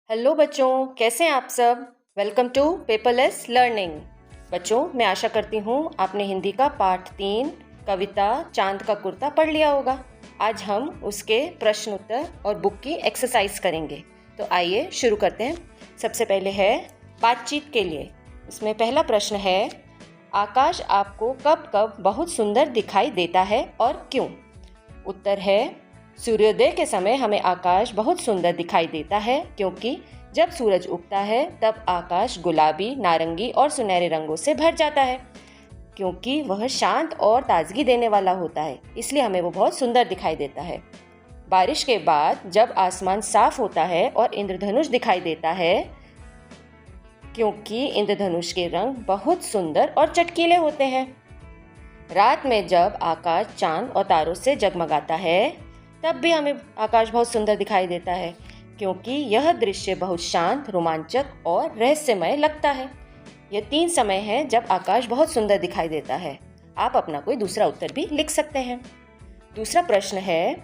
Hello बच्चों, कैसे हैं आप सब। Welcome to paperless learning. बच्चों, मैं आशा करती हूँ आपने हिंदी का पाठ 3 कविता चांद का कुर्ता पढ़ लिया होगा। आज हम उसके प्रश्न उत्तर और बुक की एक्सरसाइज करेंगे। तो आइए शुरू करते हैं। सबसे पहले है बातचीत के लिए। इसमें पहला प्रश्न है, आकाश आपको कब कब बहुत सुंदर दिखाई देता है और क्यों। उत्तर है, सूर्योदय के समय हमें आकाश बहुत सुंदर दिखाई देता है क्योंकि जब सूरज उगता है तब आकाश गुलाबी, नारंगी और सुनहरे रंगों से भर जाता है। क्योंकि वह शांत और ताजगी देने वाला होता है, इसलिए हमें वो बहुत सुंदर दिखाई देता है। बारिश के बाद जब आसमान साफ होता है और इंद्रधनुष दिखाई देता है, क्योंकि इंद्रधनुष के रंग बहुत सुंदर और चटकीले होते हैं। रात में जब आकाश चांद और तारों से जगमगाता है, तब भी हमें आकाश बहुत सुंदर दिखाई देता है क्योंकि यह दृश्य बहुत शांत, रोमांचक और रहस्यमय लगता है। ये 3 समय हैं जब आकाश बहुत सुंदर दिखाई देता है। आप अपना कोई दूसरा उत्तर भी लिख सकते हैं। दूसरा प्रश्न है,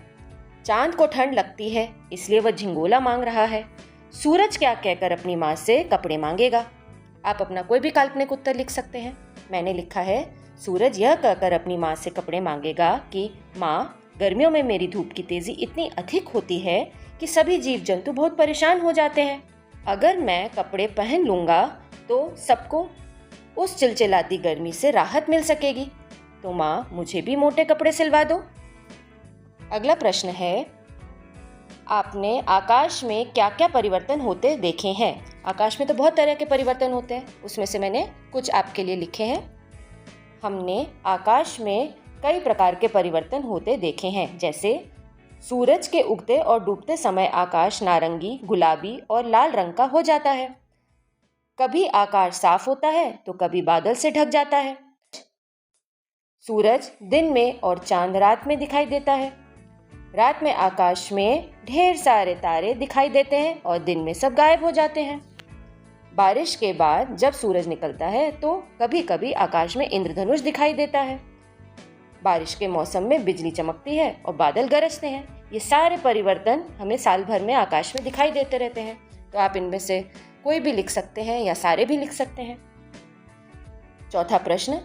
चांद को ठंड लगती है इसलिए वह झिंगोला मांग रहा है। सूरज क्या कहकर अपनी माँ से कपड़े मांगेगा। आप अपना कोई भी काल्पनिक उत्तर लिख सकते हैं। मैंने लिखा है, सूरज यह कहकर अपनी माँ से कपड़े मांगेगा कि माँ, गर्मियों में मेरी धूप की तेजी इतनी अधिक होती है कि सभी जीव जंतु बहुत परेशान हो जाते हैं। अगर मैं कपड़े पहन लूंगा तो सबको उस चिलचिलाती गर्मी से राहत मिल सकेगी। तो माँ, मुझे भी मोटे कपड़े सिलवा दो। अगला प्रश्न है, आपने आकाश में क्या क्या परिवर्तन होते देखे हैं। आकाश में तो बहुत तरह के परिवर्तन होते हैं, उसमें से मैंने कुछ आपके लिए लिखे हैं। हमने आकाश में कई प्रकार के परिवर्तन होते देखे हैं, जैसे सूरज के उगते और डूबते समय आकाश नारंगी, गुलाबी और लाल रंग का हो जाता है। कभी आकाश साफ होता है तो कभी बादल से ढक जाता है। सूरज दिन में और चांद रात में दिखाई देता है। रात में आकाश में ढेर सारे तारे दिखाई देते हैं और दिन में सब गायब हो जाते हैं। बारिश के बाद जब सूरज निकलता है तो कभी कभी आकाश में इंद्रधनुष दिखाई देता है। बारिश के मौसम में बिजली चमकती है और बादल गरजते हैं। ये सारे परिवर्तन हमें साल भर में आकाश में दिखाई देते रहते हैं। तो आप इनमें से कोई भी लिख सकते हैं या सारे भी लिख सकते हैं। चौथा प्रश्न,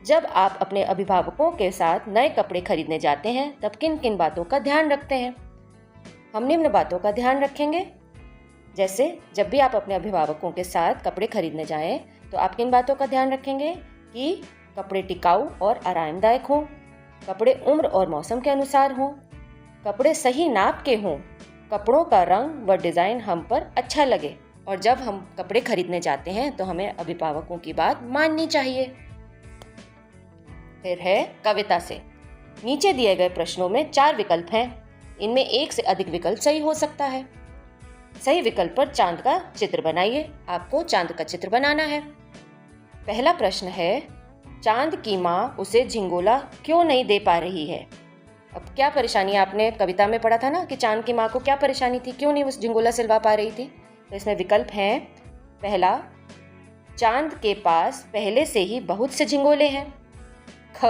जब आप अपने अभिभावकों के साथ नए कपड़े खरीदने जाते हैं तब किन किन बातों का ध्यान रखते हैं। हम निम्न बातों का ध्यान रखेंगे। जैसे जब भी आप अपने अभिभावकों के साथ कपड़े खरीदने जाएं तो आप किन बातों का ध्यान रखेंगे कि कपड़े टिकाऊ और आरामदायक हों, कपड़े उम्र और मौसम के अनुसार हों, कपड़े सही नाप के हों, कपड़ों का रंग व डिज़ाइन हम पर अच्छा लगे। और जब हम कपड़े खरीदने जाते हैं तो हमें अभिभावकों की बात माननी चाहिए। फिर है कविता से। नीचे दिए गए प्रश्नों में 4 विकल्प हैं। इनमें एक से अधिक विकल्प सही हो सकता है। सही विकल्प पर चांद का चित्र बनाइए। आपको चांद का चित्र बनाना है। पहला प्रश्न है, चांद की माँ उसे झिंगोला क्यों नहीं दे पा रही है। अब क्या परेशानी, आपने कविता में पढ़ा था ना कि चांद की माँ को क्या परेशानी थी, क्यों नहीं उस झिंगोला सिलवा पा रही थी। तो इसमें विकल्प हैं, पहला, चांद के पास पहले से ही बहुत से झिंगोले हैं। ख,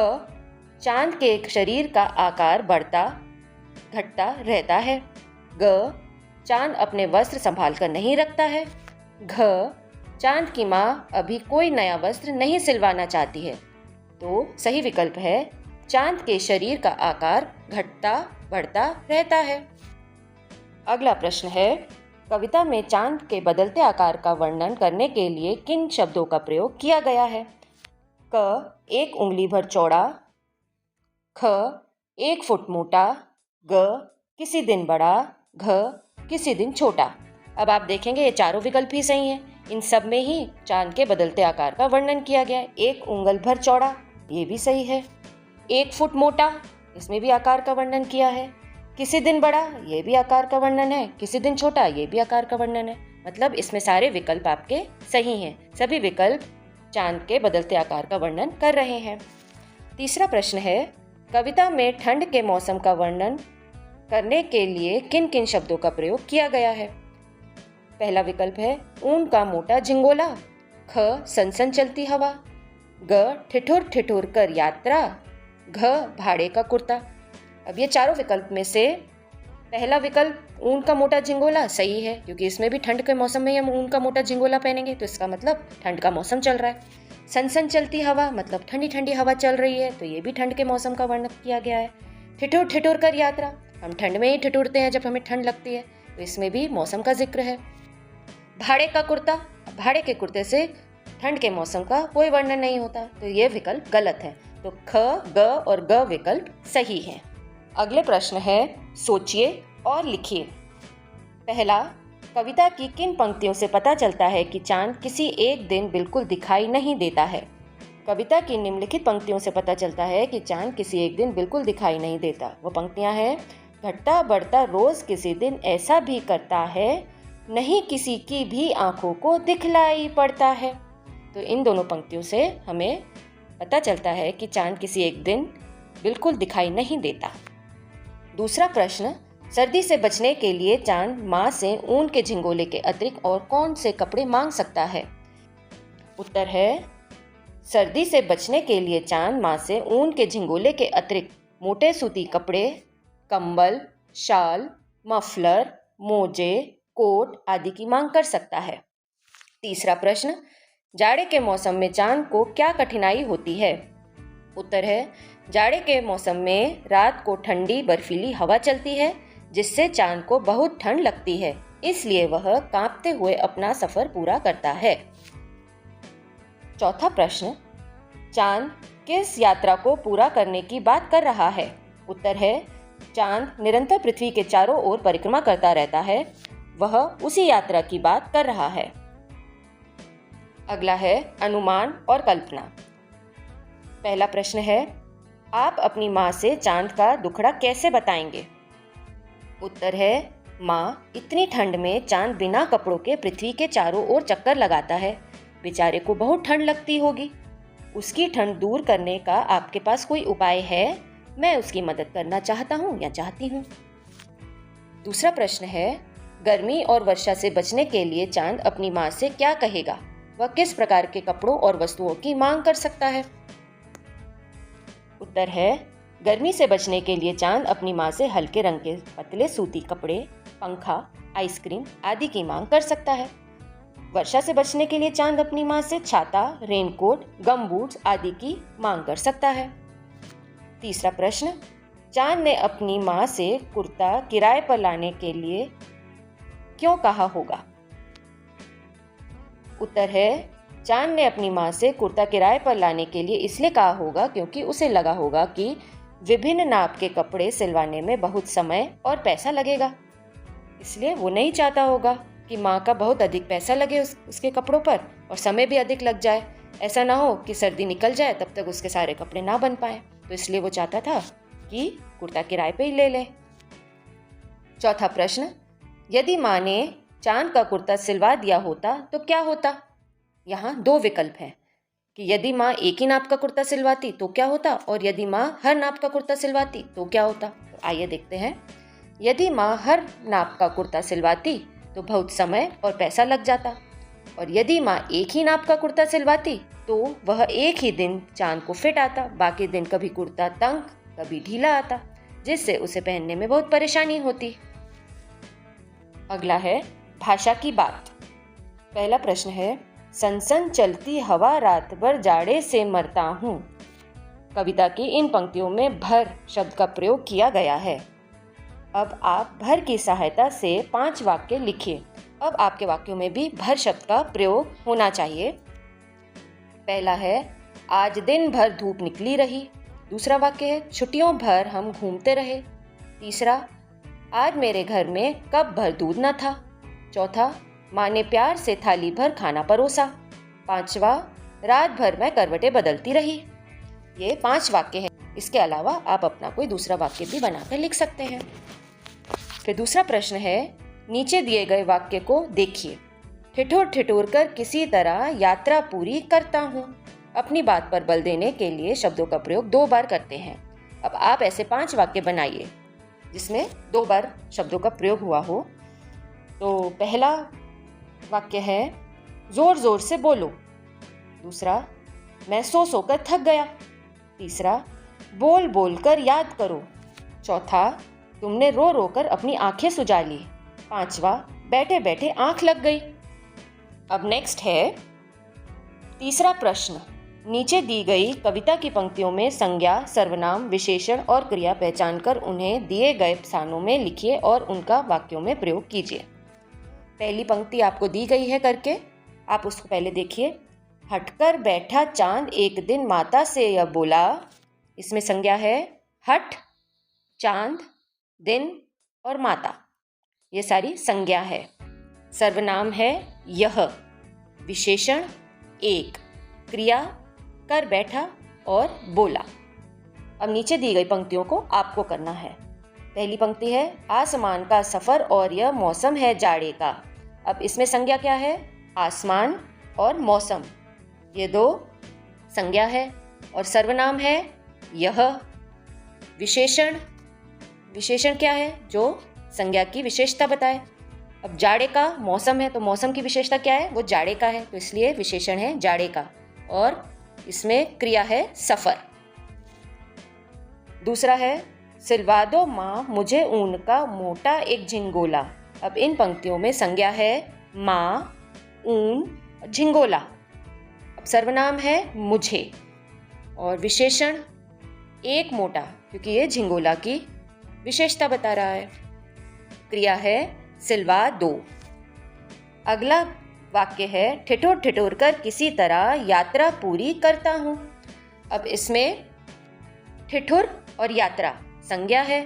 चांद के शरीर का आकार बढ़ता घटता रहता है। ग, चांद अपने वस्त्र संभाल कर नहीं रखता है। घ, चांद की माँ अभी कोई नया वस्त्र नहीं सिलवाना चाहती है। तो सही विकल्प है, चांद के शरीर का आकार घटता बढ़ता रहता है। अगला प्रश्न है, कविता में चांद के बदलते आकार का वर्णन करने के लिए किन शब्दों का प्रयोग किया गया है। क, 1 उंगली भर चौड़ा। ख, 1 फुट मोटा। ग, किसी दिन बड़ा। घ, किसी दिन छोटा। अब आप देखेंगे ये चारों विकल्प ही सही हैं। इन सब में ही चांद के बदलते आकार का वर्णन किया गया है। 1 उंगल भर चौड़ा, ये भी सही है। 1 फुट मोटा, इसमें भी आकार का वर्णन किया है। किसी दिन बड़ा, ये भी आकार का वर्णन है। किसी दिन छोटा, ये भी आकार का वर्णन है। मतलब इसमें सारे विकल्प आपके सही हैं। सभी विकल्प चांद के बदलते आकार का वर्णन कर रहे हैं। तीसरा प्रश्न है, कविता में ठंड के मौसम का वर्णन करने के लिए किन किन शब्दों का प्रयोग किया गया है। पहला विकल्प है, ऊन का मोटा झिंगोला। ख, सनसन चलती हवा। ग, ठिठुर ठिठुर कर यात्रा। घ, भाड़े का कुर्ता। अब ये चारों विकल्प में से पहला विकल्प ऊन का मोटा झिंगोला सही है, क्योंकि इसमें भी ठंड के मौसम में हम ऊन का मोटा झिंगोला पहनेंगे, तो इसका मतलब ठंड का मौसम चल रहा है। सनसन चलती हवा मतलब ठंडी ठंडी हवा चल रही है, तो ये भी ठंड के मौसम का वर्णन किया गया है। ठिठुर ठिठुर कर यात्रा, हम ठंड में ही ठिठुरते हैं जब हमें ठंड लगती है, तो इसमें भी मौसम का जिक्र है। भाड़े का कुर्ता, भाड़े के कुर्ते से ठंड के मौसम का कोई वर्णन नहीं होता, तो ये विकल्प गलत है। तो ख, ग और ग विकल्प सही है। अगले प्रश्न है, सोचिए और लिखिए। पहला, कविता की किन पंक्तियों से पता चलता है कि चांद किसी एक दिन बिल्कुल दिखाई नहीं देता है? कविता की निम्नलिखित पंक्तियों से पता चलता है कि चांद किसी एक दिन बिल्कुल दिखाई नहीं देता। वो पंक्तियां हैं, घटता बढ़ता रोज किसी दिन ऐसा भी करता है, नहीं किसी की भी आंखों को दिखलाई पड़ता है। तो इन दोनों पंक्तियों से हमें पता चलता है कि चांद किसी एक दिन बिल्कुल दिखाई नहीं देता। दूसरा प्रश्न, सर्दी से बचने के लिए चांद माँ से ऊन के झिंगोले के अतिरिक्त और कौन से कपड़े मांग सकता है? उत्तर है, सर्दी से बचने के लिए चांद माँ से ऊन के झिंगोले के अतिरिक्त मोटे सूती कपड़े, कंबल, शाल, मफलर, मोजे, कोट आदि की मांग कर सकता है। तीसरा प्रश्न, जाड़े के मौसम में चांद को क्या कठिनाई होती है? उत्तर है, जाड़े के मौसम में रात को ठंडी बर्फीली हवा चलती है, जिससे चांद को बहुत ठंड लगती है, इसलिए वह कांपते हुए अपना सफर पूरा करता है। चौथा प्रश्न, चांद किस यात्रा को पूरा करने की बात कर रहा है? उत्तर है, चांद निरंतर पृथ्वी के चारों ओर परिक्रमा करता रहता है, वह उसी यात्रा की बात कर रहा है। अगला है, अनुमान और कल्पना। पहला प्रश्न है, आप अपनी माँ से चांद का दुखड़ा कैसे बताएंगे? उत्तर है, माँ, इतनी ठंड में चांद बिना कपड़ों के पृथ्वी के चारों ओर चक्कर लगाता है, बेचारे को बहुत ठंड लगती होगी। उसकी ठंड दूर करने का आपके पास कोई उपाय है? मैं उसकी मदद करना चाहता हूँ या चाहती हूँ। दूसरा प्रश्न है, गर्मी और वर्षा से बचने के लिए चांद अपनी माँ से क्या कहेगा? वह किस प्रकार के कपड़ों और वस्तुओं की मांग कर सकता है? उत्तर है, गर्मी से बचने के लिए चांद अपनी माँ से हल्के रंग के पतले सूती कपड़े, पंखा, आइसक्रीम आदि की मांग कर सकता है। वर्षा से बचने के लिए चांद अपनी माँ से छाता, रेनकोट, गम बूट्स आदि की मांग कर सकता है। तीसरा प्रश्न, चांद ने अपनी माँ से कुर्ता किराए पर लाने के लिए क्यों कहा होगा? उत्तर है, चांद ने अपनी माँ से कुर्ता किराए पर लाने के लिए इसलिए कहा होगा क्योंकि उसे लगा होगा कि विभिन्न नाप के कपड़े सिलवाने में बहुत समय और पैसा लगेगा, इसलिए वो नहीं चाहता होगा कि माँ का बहुत अधिक पैसा लगे उसके कपड़ों पर और समय भी अधिक लग जाए। ऐसा ना हो कि सर्दी निकल जाए तब तक उसके सारे कपड़े ना बन पाए, तो इसलिए वो चाहता था कि कुर्ता किराए पे ही ले ले। चौथा प्रश्न, यदि माँ ने चांद का कुर्ता सिलवा दिया होता तो क्या होता? यहाँ दो विकल्प हैं कि यदि माँ एक ही नाप का कुर्ता सिलवाती तो क्या होता, और यदि माँ हर नाप का कुर्ता सिलवाती तो क्या होता। तो आइए देखते हैं। यदि माँ हर नाप का कुर्ता सिलवाती तो बहुत समय और पैसा लग जाता, और यदि माँ एक ही नाप का कुर्ता सिलवाती तो वह एक ही दिन चांद को फिट आता, बाकी दिन कभी कुर्ता तंग कभी ढीला आता, जिससे उसे पहनने में बहुत परेशानी होती। अगला है, भाषा की बात। पहला प्रश्न है, सनसन चलती हवा रात भर जाड़े से मरता हूँ। कविता की इन पंक्तियों में भर शब्द का प्रयोग किया गया है। अब आप भर की सहायता से 5 वाक्य लिखिए। अब आपके वाक्यों में भी भर शब्द का प्रयोग होना चाहिए। पहला है, आज दिन भर धूप निकली रही। दूसरा वाक्य है, छुट्टियों भर हम घूमते रहे। तीसरा, आज मेरे घर में कप भर दूध न था। चौथा, माँ ने प्यार से थाली भर खाना परोसा। पांचवा, रात भर मैं करवटें बदलती रही। ये 5 वाक्य हैं। इसके अलावा आप अपना कोई दूसरा वाक्य भी बनाकर लिख सकते हैं। फिर दूसरा प्रश्न है, नीचे दिए गए वाक्य को देखिए। ठिठुर ठिठुर कर किसी तरह यात्रा पूरी करता हूँ। अपनी बात पर बल देने के लिए शब्दों का प्रयोग 2 बार करते हैं। अब आप ऐसे 5 वाक्य बनाइए जिसमें 2 बार शब्दों का प्रयोग हुआ हो। तो पहला वाक्य है, जोर जोर से बोलो। दूसरा, मैं सो सोकर थक गया। तीसरा, बोल बोल कर याद करो। चौथा, तुमने रो रो कर अपनी आंखें सुजा ली। 5वां, बैठे बैठे आंख लग गई। अब नेक्स्ट है तीसरा प्रश्न। नीचे दी गई कविता की पंक्तियों में संज्ञा, सर्वनाम, विशेषण और क्रिया पहचान कर उन्हें दिए गए स्थानों में लिखिए और उनका वाक्यों में प्रयोग कीजिए। पहली पंक्ति आपको दी गई है करके, आप उसको पहले देखिए। हटकर बैठा चांद एक दिन माता से यह बोला। इसमें संज्ञा है हट, चांद, दिन और माता, ये सारी संज्ञा है। सर्वनाम है यह, विशेषण एक, क्रिया कर बैठा और बोला। अब नीचे दी गई पंक्तियों को आपको करना है। पहली पंक्ति है आसमान का सफ़र और यह मौसम है जाड़े का। अब इसमें संज्ञा क्या है? आसमान और मौसम, ये दो संज्ञा है। और सर्वनाम है यह। विशेषण, विशेषण क्या है? जो संज्ञा की विशेषता बताए। अब जाड़े का मौसम है तो मौसम की विशेषता क्या है? वो जाड़े का है, तो इसलिए विशेषण है जाड़े का। और इसमें क्रिया है सफ़र। दूसरा है सिलवा दो माँ मुझे ऊन का मोटा एक झिंगोला। अब इन पंक्तियों में संज्ञा है माँ, ऊन, झिंगोला। अब सर्वनाम है मुझे और विशेषण एक मोटा, क्योंकि ये झिंगोला की विशेषता बता रहा है। क्रिया है सिलवा दो। अगला वाक्य है ठिठुर ठिठुर कर किसी तरह यात्रा पूरी करता हूँ। अब इसमें ठिठुर और यात्रा संज्ञा है।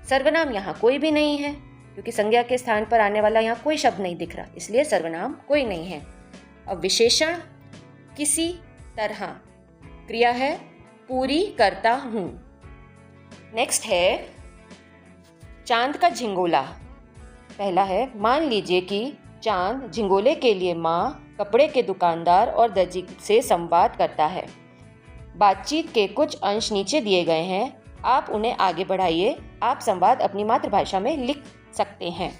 सर्वनाम यहाँ कोई भी नहीं है, क्योंकि संज्ञा के स्थान पर आने वाला यहाँ कोई शब्द नहीं दिख रहा, इसलिए सर्वनाम कोई नहीं है। अब विशेषण किसी तरह, क्रिया है पूरी करता हूँ। नेक्स्ट है चांद का झिंगोला। पहला है मान लीजिए कि चांद झिंगोले के लिए माँ, कपड़े के दुकानदार और दर्जी से संवाद करता है। बातचीत के कुछ अंश नीचे दिए गए हैं, आप उन्हें आगे बढ़ाइए। आप संवाद अपनी मातृभाषा में लिख सकते हैं।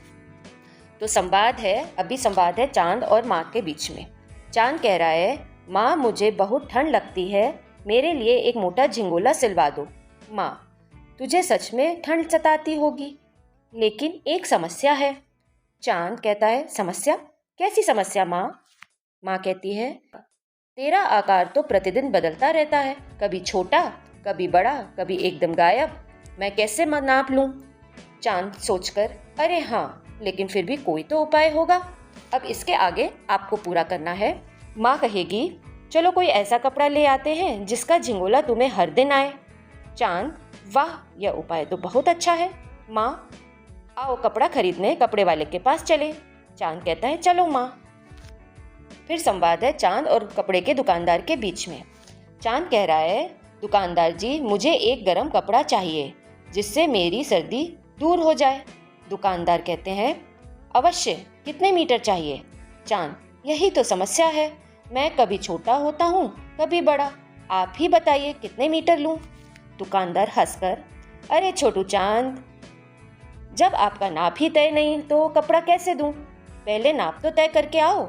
तो संवाद है, अभी संवाद है चांद और माँ के बीच में। चांद कह रहा है माँ मुझे बहुत ठंड लगती है, मेरे लिए एक मोटा झिंगोला सिलवा दो। माँ तुझे सच में ठंड सताती होगी, लेकिन एक समस्या है। चांद कहता है समस्या? कैसी समस्या माँ? माँ कहती है तेरा आकार तो प्रतिदिन बदलता रहता है, कभी छोटा, कभी बड़ा, कभी एकदम गायब। मैं कैसे नाप लूं? चांद सोचकर अरे हाँ, लेकिन फिर भी कोई तो उपाय होगा। अब इसके आगे आपको पूरा करना है। माँ कहेगी चलो कोई ऐसा कपड़ा ले आते हैं जिसका झिंगोला तुम्हें हर दिन आए। चांद वाह, यह उपाय तो बहुत अच्छा है। माँ आओ कपड़ा खरीदने कपड़े वाले के पास चले। चांद कहता है चलो माँ। फिर संवाद है चांद और कपड़े के दुकानदार के बीच में। चांद कह रहा है दुकानदार जी मुझे एक गरम कपड़ा चाहिए जिससे मेरी सर्दी दूर हो जाए। दुकानदार कहते हैं अवश्य, कितने मीटर चाहिए? चांद यही तो समस्या है, मैं कभी छोटा होता हूँ कभी बड़ा, आप ही बताइए कितने मीटर लूँ? दुकानदार हंसकर अरे छोटू चांद, जब आपका नाप ही तय नहीं तो कपड़ा कैसे दूँ? पहले नाप तो तय करके आओ।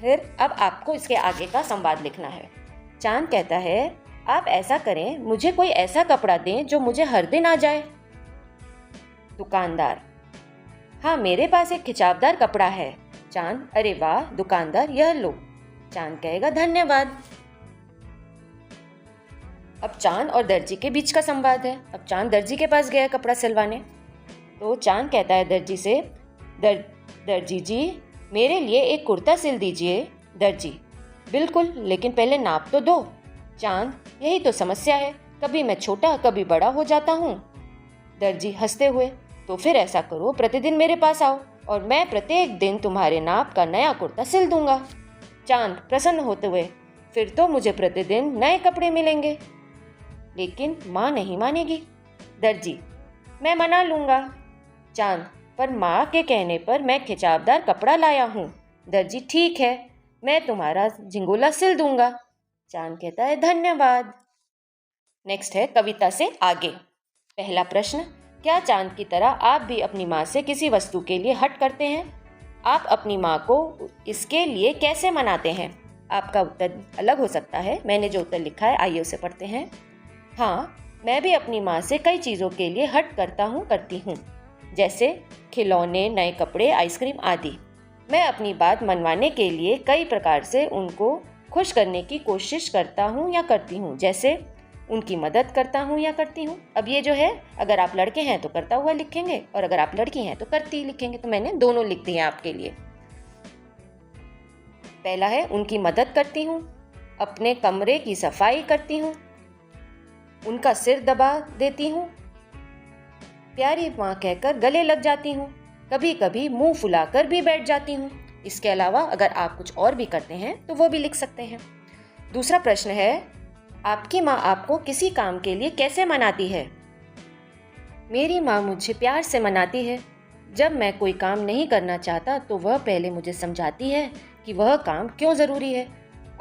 फिर अब आपको इसके आगे का संवाद लिखना है। चांद कहता है आप ऐसा करें, मुझे कोई ऐसा कपड़ा दें जो मुझे हर दिन आ जाए। दुकानदार हाँ, मेरे पास एक खिंचावदार कपड़ा है। चांद अरे वाह दुकानदार, यह लो। चांद कहेगा धन्यवाद। अब चांद और दर्जी के बीच का संवाद है। अब चांद दर्जी के पास गया कपड़ा सिलवाने, तो चांद कहता है दर्जी से दर्जी जी मेरे लिए एक कुर्ता सिल दीजिए। दर्जी बिल्कुल, लेकिन पहले नाप तो दो। चांद यही तो समस्या है, कभी मैं छोटा कभी बड़ा हो जाता हूँ। दर्जी हंसते हुए तो फिर ऐसा करो प्रतिदिन मेरे पास आओ और मैं प्रत्येक दिन तुम्हारे नाप का नया कुर्ता सिल दूंगा। चांद प्रसन्न होते हुए फिर तो मुझे प्रतिदिन नए कपड़े मिलेंगे। लेकिन माँ नहीं मानेगी। दर्जी मैं मना लूंगा। चांद पर माँ के कहने पर मैं खिंचावदार कपड़ा लाया हूँ। दर्जी ठीक है, मैं तुम्हारा झिंगोला सिल दूंगा। चांद कहता है धन्यवाद। नेक्स्ट है कविता से आगे। पहला प्रश्न, क्या चांद की तरह आप भी अपनी माँ से किसी वस्तु के लिए हट करते हैं? आप अपनी माँ को इसके लिए कैसे मनाते हैं? आपका उत्तर अलग हो सकता है। मैंने जो उत्तर लिखा है आइए उसे पढ़ते हैं। हाँ, मैं भी अपनी माँ से कई चीज़ों के लिए हट करती हूँ, जैसे खिलौने, नए कपड़े, आइसक्रीम आदि। मैं अपनी बात मनवाने के लिए कई प्रकार से उनको खुश करने की कोशिश करता हूँ या करती हूँ, जैसे उनकी मदद करता हूँ या करती हूँ। अब ये जो है, अगर आप लड़के हैं तो करता हुआ लिखेंगे और अगर आप लड़की हैं तो करती लिखेंगे। तो मैंने दोनों लिख दिए आपके लिए। पहला है उनकी मदद करती हूँ, अपने कमरे की सफाई करती हूँ, उनका सिर दबा देती हूँ, प्यारी माँ कहकर गले लग जाती हूँ, कभी कभी मुंह फुलाकर भी बैठ जाती हूँ। इसके अलावा अगर आप कुछ और भी करते हैं तो वो भी लिख सकते हैं। दूसरा प्रश्न है, आपकी माँ आपको किसी काम के लिए कैसे मनाती है? मेरी माँ मुझे प्यार से मनाती है। जब मैं कोई काम नहीं करना चाहता तो वह पहले मुझे समझाती है कि वह काम क्यों ज़रूरी है।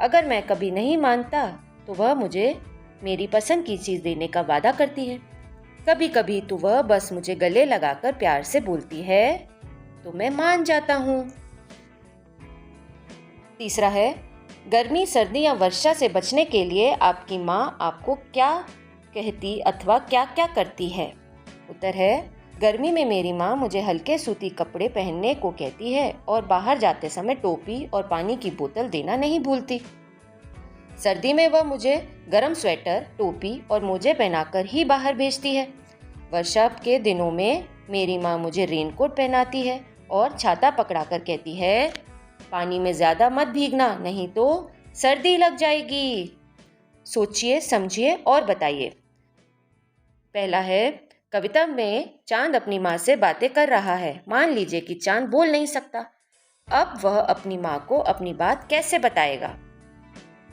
अगर मैं कभी नहीं मानता तो वह मुझे मेरी पसंद की चीज़ देने का वादा करती है। कभी कभी तो वह बस मुझे गले लगाकर प्यार से बोलती है तो मैं मान जाता हूँ। तीसरा है, गर्मी, सर्दी या वर्षा से बचने के लिए आपकी माँ आपको क्या कहती अथवा क्या क्या करती है? उत्तर है, गर्मी में मेरी माँ मुझे हल्के सूती कपड़े पहनने को कहती है और बाहर जाते समय टोपी और पानी की बोतल देना नहीं भूलती। सर्दी में वह मुझे गर्म स्वेटर, टोपी और मोजे पहनाकर ही बाहर भेजती है। वर्षा के दिनों में मेरी माँ मुझे रेनकोट पहनाती है और छाता पकड़ाकर कहती है, पानी में ज़्यादा मत भीगना, नहीं तो सर्दी लग जाएगी। सोचिए, समझिए और बताइए। पहला है, कविता में चांद अपनी माँ से बातें कर रहा है। मान लीजिए कि चांद बोल नहीं सकता। अब वह अपनी माँ को अपनी बात कैसे बताएगा?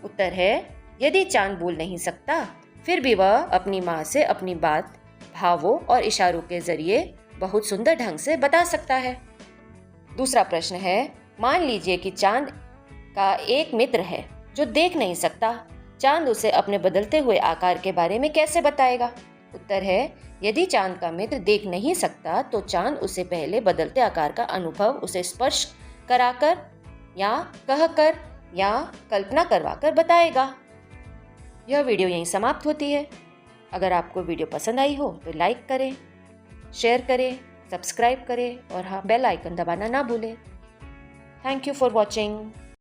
उत्तर है, यदि चांद बोल नहीं सकता फिर भी वह अपनी माँ से अपनी बात भावों और इशारों के जरिए बहुत सुंदर ढंग से बता सकता है। दूसरा प्रश्न है, मान लीजिए कि चांद का एक मित्र है जो देख नहीं सकता। चांद उसे अपने बदलते हुए आकार के बारे में कैसे बताएगा? उत्तर है, यदि चांद का मित्र देख नहीं सकता तो चांद उसे पहले बदलते आकार का अनुभव उसे स्पर्श कराकर या कहकर या कल्पना करवाकर बताएगा। यह वीडियो यहीं समाप्त होती है। अगर आपको वीडियो पसंद आई हो तो लाइक करें, शेयर करें, सब्सक्राइब करें और हाँ, बेल आइकन दबाना ना भूलें। Thank you for watching.